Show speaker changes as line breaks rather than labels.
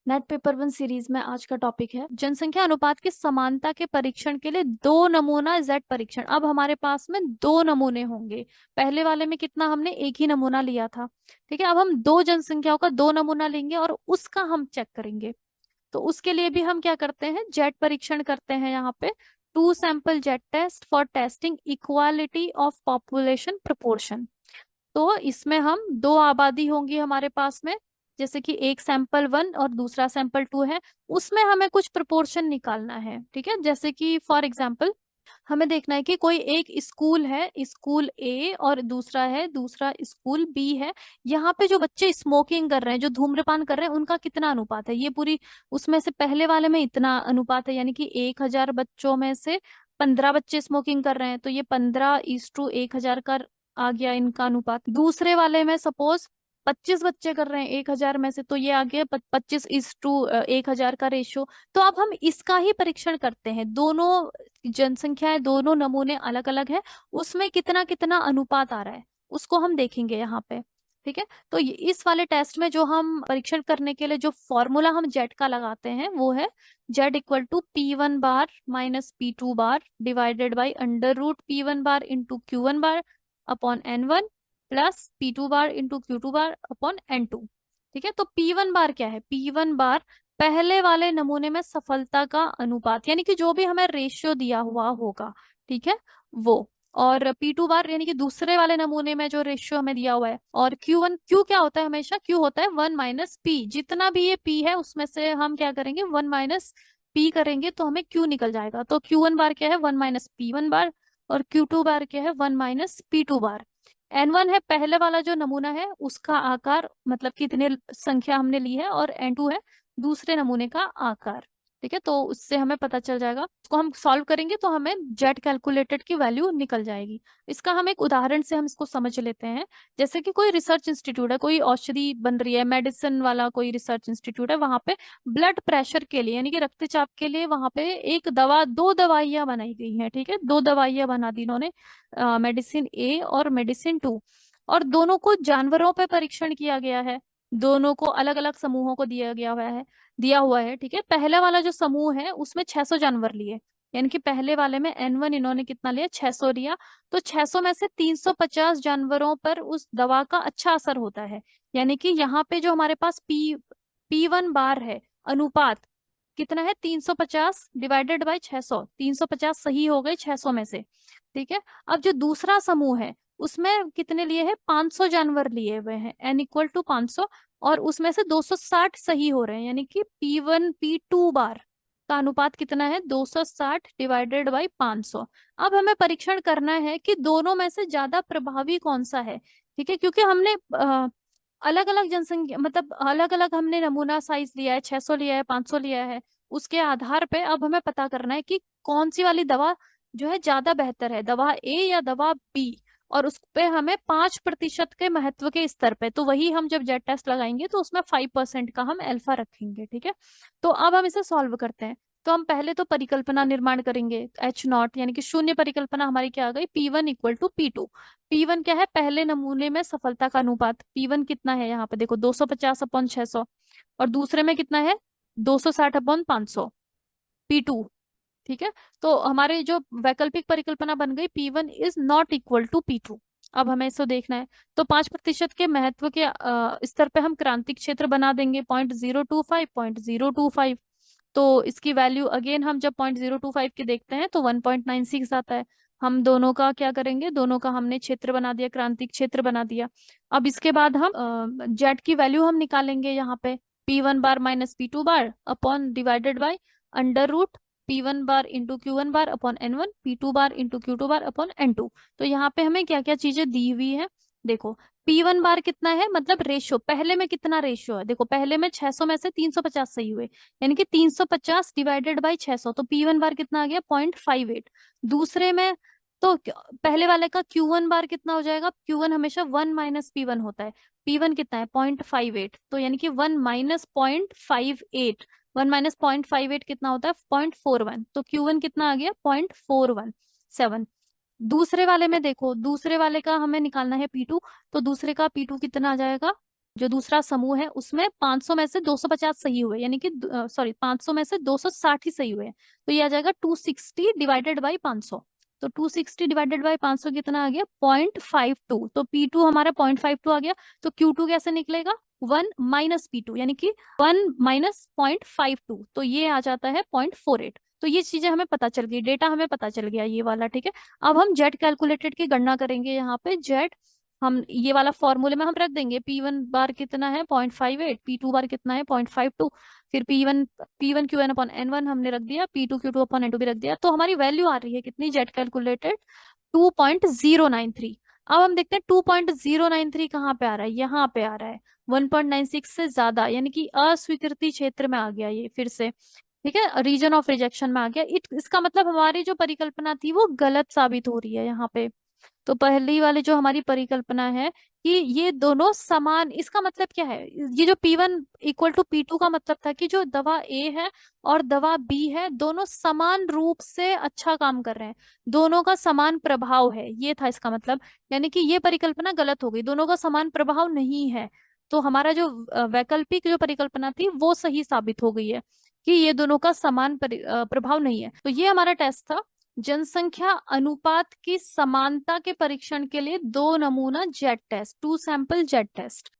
Net paper one series में आज का टॉपिक है जनसंख्या अनुपात की समानता के परीक्षण के लिए दो नमूना जेड परीक्षण। अब हमारे पास में दो नमूने होंगे। पहले वाले में कितना हमने एक ही नमूना लिया था, ठीक है। अब हम दो जनसंख्याओं का दो नमूना लेंगे और उसका हम चेक करेंगे। तो उसके लिए भी हम क्या करते हैं, जेड परीक्षण करते हैं। यहाँ पे two sample Z test for testing equality of population proportion. तो इसमें हम दो आबादी होंगी हमारे पास में, जैसे कि एक सैंपल वन और दूसरा सैंपल टू है। उसमें हमें कुछ प्रोपोर्शन निकालना है, ठीक है। जैसे कि फॉर एग्जांपल हमें देखना है कि कोई एक स्कूल है, स्कूल ए, और दूसरा स्कूल बी है। यहाँ पे जो बच्चे स्मोकिंग कर रहे हैं, जो धूम्रपान कर रहे हैं, उनका कितना अनुपात है, ये पूरी उसमें से पहले वाले में इतना अनुपात है, यानी कि 1,000 बच्चों में से 15 बच्चे स्मोकिंग कर रहे हैं, तो ये 15:1,000 का आ गया इनका अनुपात। दूसरे वाले में सपोज 25 बच्चे कर रहे हैं 1,000 में से, तो ये आ गया 25:1,000 का रेशियो। तो अब हम इसका ही परीक्षण करते हैं। दोनों जनसंख्याएं, दोनों नमूने अलग अलग है, उसमें कितना कितना अनुपात आ रहा है उसको हम देखेंगे यहाँ पे, ठीक है। तो इस वाले टेस्ट में जो हम परीक्षण करने के लिए जो फॉर्मूला हम जेड का लगाते हैं वो है Z=P1 bar minus P2 bar divided by √P1 bar into Q1 bar upon N1 plus P2 bar into Q2 bar upon N2। ठीक है, तो P1 बार क्या है? P1 बार पहले वाले नमूने में सफलता का अनुपात, यानी कि जो भी हमें रेशियो दिया हुआ होगा, ठीक है, वो। और P2 बार यानी कि दूसरे वाले नमूने में जो रेशियो हमें दिया हुआ है। और Q क्या होता है? हमेशा Q होता है 1 - P। जितना भी ये P है उसमें से हम क्या करेंगे, 1 - P करेंगे तो हमें Q निकल जाएगा। तो Q1 बार क्या है? 1 - P1 बार। और Q2 बार क्या है? 1 - P2 बार। N1 है पहले वाला जो नमूना है उसका आकार, मतलब कितने संख्या हमने ली है, और N2 है दूसरे नमूने का आकार। ठीक है, तो उससे हमें पता चल जाएगा। उसको हम सॉल्व करेंगे तो हमें जेड कैलकुलेटेड की वैल्यू निकल जाएगी। इसका हम एक उदाहरण से हम इसको समझ लेते हैं। जैसे कि कोई रिसर्च इंस्टीट्यूट है, कोई औषधि बन रही है, मेडिसिन वाला कोई रिसर्च इंस्टीट्यूट है, वहां पे ब्लड प्रेशर के लिए यानी कि रक्तचाप के लिए वहां पे एक दवा, दो दवाइयां बनाई गई हैं। ठीक है, दो दवाइयां बना दी इन्होंने, मेडिसिन ए और मेडिसिन टू। और दोनों को जानवरों पे परीक्षण किया गया है। दोनों को अलग अलग समूहों को दिया हुआ है। ठीक है, पहला वाला जो समूह है उसमें 600 जानवर लिए, यानी कि पहले वाले में N1 इन्होंने कितना लिया? 600 लिया। तो 600 में से 350 जानवरों पर उस दवा का अच्छा असर होता है। यानी कि यहाँ पे जो हमारे पास P1 बार है, अनुपात कितना है? 350 डिवाइडेड बाई 600। 350 सही हो गए 600 में से, ठीक है। अब जो दूसरा समूह है उसमें कितने लिए हैं? 500 जानवर लिए हुए हैं, N = 500। और उसमें से 260 सही हो रहे हैं, यानी कि P1 P2 बार का अनुपात कितना है? 260 डिवाइडेड बाई 500। अब हमें परीक्षण करना है कि दोनों में से ज्यादा प्रभावी कौन सा है, ठीक है। क्योंकि हमने अलग अलग जनसंख्या, मतलब अलग अलग हमने नमूना साइज लिया है, 600 लिया है, 500 लिया है। उसके आधार पे अब हमें पता करना है कि कौन सी वाली दवा जो है ज्यादा बेहतर है, दवा ए या दवा बी। और उस पे हमें 5% के महत्व के स्तर पे, तो वही हम जब जेड टेस्ट लगाएंगे तो उसमें 5% का हम अल्फा रखेंगे, ठीक है। तो अब हम इसे सॉल्व करते हैं। तो हम पहले तो परिकल्पना निर्माण करेंगे, H0 यानी कि शून्य परिकल्पना हमारी क्या आ गई? P1 = P2। P1 क्या है? पहले नमूने में सफलता का अनुपात। P1 कितना है? यहाँ पे देखो 250/600। और दूसरे में कितना है? 260/500। P2, ठीक है। तो हमारे जो वैकल्पिक परिकल्पना बन गई, P1 ≠ P2। अब हमें इसको देखना है। तो 5% के महत्व के स्तर पे हम क्रांतिक क्षेत्र बना देंगे 0.025 तो इसकी वैल्यू अगेन हम जब 0.025 की देखते हैं तो 1.96 आता है। हम दोनों का क्या करेंगे? दोनों का हमने क्षेत्र बना दिया, क्रांतिक क्षेत्र बना दिया। अब इसके बाद हम जेड की वैल्यू हम निकालेंगे यहाँ पे। P1 bar minus P2 bar upon divided by √P1 bar into Q1 bar upon N1, P2 bar into Q2 bar upon N2। तो यहाँ पे हमें क्या क्या चीजें दी हुई है, देखो। P1 बार कितना है, मतलब रेशियो, पहले में कितना रेशियो है? देखो पहले में 600 में से 350 सही हुए, यानी कि 350 डिवाइडेड बाई 600। तो P1 बार कितना आ गया? 0.58। दूसरे में तो पहले वाले का Q1 बार कितना हो जाएगा? Q1 हमेशा 1 - P1 होता है। P1 कितना है? 0.58। तो यानी कि 1 - 0.58, 1 - 0.58 कितना होता है? 0.41। तो Q1 कितना आ गया? 0.417। दूसरे वाले में देखो, दूसरे वाले का हमें निकालना है P2। तो दूसरे का P2 कितना आ जाएगा? जो दूसरा समूह है उसमें 500 में से 250 सही हुए, यानी कि सॉरी 500 में से 260 ही सही हुए, तो ये आ जाएगा 260 डिवाइडेड बाई 500। तो 260 डिवाइडेड बाई 500 कितना आ गया? 0.52। तो P2 हमारा 0.52 आ गया। तो Q2 कैसे निकलेगा? 1 माइनस P2, यानी कि 1 माइनस 0.52, तो ये आ जाता है 0.48। तो ये चीजें हमें पता चल गई, डेटा हमें पता चल गया ये वाला, ठीक है। अब हम जेड कैलकुलेटेड की गणना करेंगे। यहाँ पे जेड हम ये वाला फॉर्मूले में हम रख देंगे। P1 बार कितना है? 0.58। P2 बार कितना है? 0.52। फिर P1 Qn अपॉन N1 हमने रख दिया, P2 Q2 अपॉन N2 भी रख दिया। तो हमारी वैल्यू आ रही है कितनी जेड कैलकुलेटेड? 2.093। अब हम देखते हैं 2.093 कहाँ पे आ रहा है? यहाँ पे आ रहा है। 1.96 से ज्यादा, यानी कि अस्वीकृति क्षेत्र में आ गया ये फिर से, ठीक है, रीजन ऑफ रिजेक्शन में आ गया। इसका मतलब हमारी जो परिकल्पना थी वो गलत साबित हो रही है यहाँ पे। तो पहली वाली जो हमारी परिकल्पना है कि ये दोनों समान, इसका मतलब क्या है? ये जो P1 इक्वल टू P2 का मतलब था कि जो दवा A है और दवा B है दोनों समान रूप से अच्छा काम कर रहे हैं, दोनों का समान प्रभाव है, ये था इसका मतलब। यानी कि ये परिकल्पना गलत हो गई, दोनों का समान प्रभाव नहीं है। तो हमारा जो वैकल्पिक जो परिकल्पना थी वो सही साबित हो गई है कि ये दोनों का समान प्रभाव नहीं है। तो ये हमारा टेस्ट था, जनसंख्या अनुपात की समानता के परीक्षण के लिए दो नमूना Z test, two sample Z test.